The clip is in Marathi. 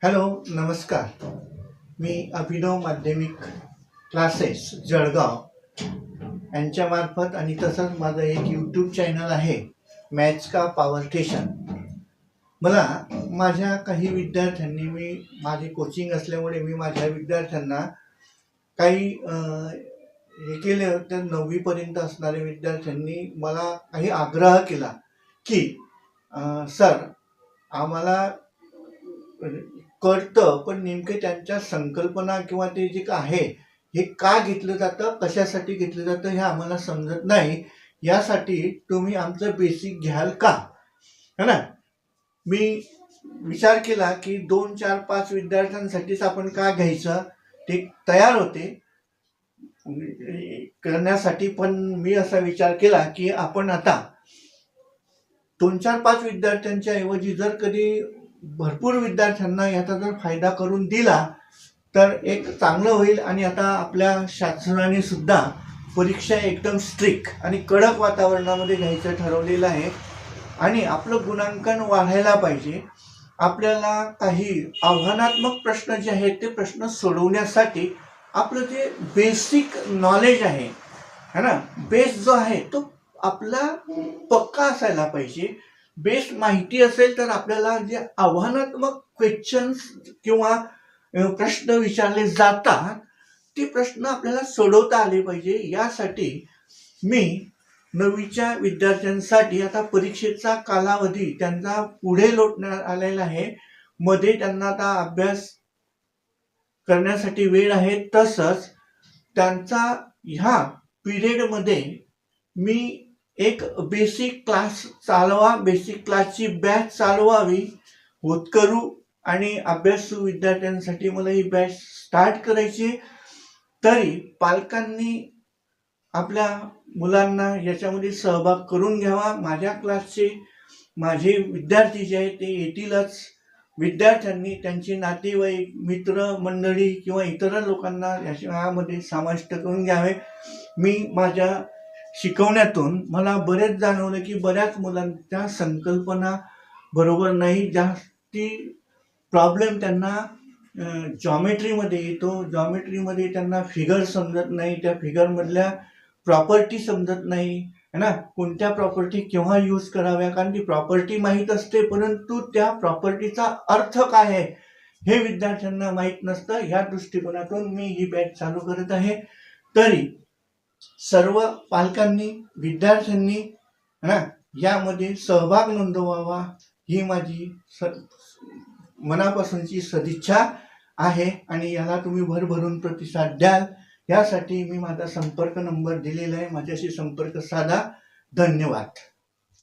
हॅलो, नमस्कार. मी अभिनव माध्यमिक क्लासेस जळगाव यांच्यामार्फत आणि तसंच माझं एक यूट्यूब चॅनल आहे, मॅथ्स का पॉवर स्टेशन. मला माझ्या काही विद्यार्थ्यांनी माझी कोचिंग असल्यामुळे मी माझ्या विद्यार्थ्यांना काही हे केले होते. 9वीपर्यंत असणाऱ्या विद्यार्थ्यांनी मला काही आग्रह केला की सर, आम्हाला कळतं पण नेमके त्यांच्या संकल्पना किंवा ते जे काय आहे हे का घेतलं जातं, कशासाठी घेतलं जातं हे आम्हाला समजत नाही. यासाठी तुम्ही आमचं बेसिक घ्याल का? है ना. मी विचार केला की 2, 4, 5 विद्यार्थ्यांसाठीच आपण का घ्यायचं. ते तयार होते करण्यासाठी, पण मी असा विचार केला की आपण आता 2, 4, 5 विद्यार्थ्यांच्या ऐवजी जर कधी भरपूर विद्यार्थ्यांना याचा जर फायदा करून दिला तर एक चांगलं होईल. आणि आता आपल्या शासनाने सुद्धा परीक्षा एकदम स्ट्रिक्ट आणि कडक वातावरणामध्ये घ्यायचं ठरवलेलं आहे आणि आपलं गुणांकन वाढायला पाहिजे. आपल्याला काही आव्हानात्मक प्रश्न जे आहेत ते प्रश्न सोडवण्यासाठी आपलं जे बेसिक नॉलेज आहे ना, बेस जो आहे तो आपला पक्का असायला पाहिजे. बेस माहिती असेल तर आपल्याला जे आव्हानात्मक क्वेश्चन्स किंवा प्रश्न विचारले जातात ते प्रश्न आपल्याला सोडवता आले पाहिजे. यासाठी मी 9वीच्या विद्यार्थ्यांसाठी आता परीक्षेचा कालावधी त्यांचा पुढे लोटण्यात आलेला आहे. मध्ये त्यांना आता अभ्यास करण्यासाठी वेळ आहे. तसंच त्यांचा ह्या पिरियडमध्ये मी एक बेसिक क्लास चालवा, बेसिक क्लासची बॅच चालवावी होतकरू आणि अभ्यासू विद्यार्थ्यांसाठी मला ही बॅच स्टार्ट करायची. तरी पालकांनी आपल्या मुलांना याच्यामध्ये सहभाग करून घ्यावा. माझ्या क्लासचे माझे विद्यार्थी जे आहेत ते येतीलच. विद्यार्थ्यांनी त्यांची नातेवाईक, मित्र मंडळी किंवा इतर लोकांना यामध्ये समाविष्ट करून घ्यावे. मी माझ्या शिकवण्यातून मला बरेच जाणवलं की बऱ्याच मुलांच्या संकल्पना बरोबर नाही. जास्ती प्रॉब्लेम त्यांना जॉमेट्रीमध्ये येतो. जॉमेट्रीमध्ये त्यांना फिगर समजत नाही, त्या फिगरमधल्या प्रॉपर्टी समजत नाही है ना. कोणत्या प्रॉपर्टी केव्हा यूज कराव्या, कारण ती प्रॉपर्टी माहीत असते परंतु त्या प्रॉपर्टीचा अर्थ काय आहे हे विद्यार्थ्यांना माहीत नसतं. ह्या दृष्टिकोनातून मी ही बॅच चालू करत आहे. तरी सर्व पालकांनी, विद्यार्थ्यांनी ना यामध्ये सहभाग नोंदवावा ही माझी मनापासूनची सदिच्छा आहे आणि याला तुम्ही भरभरून प्रतिसाद द्याल यासाठी मी माझा संपर्क नंबर दिलेला आहे. माझ्याशी संपर्क साधा. धन्यवाद.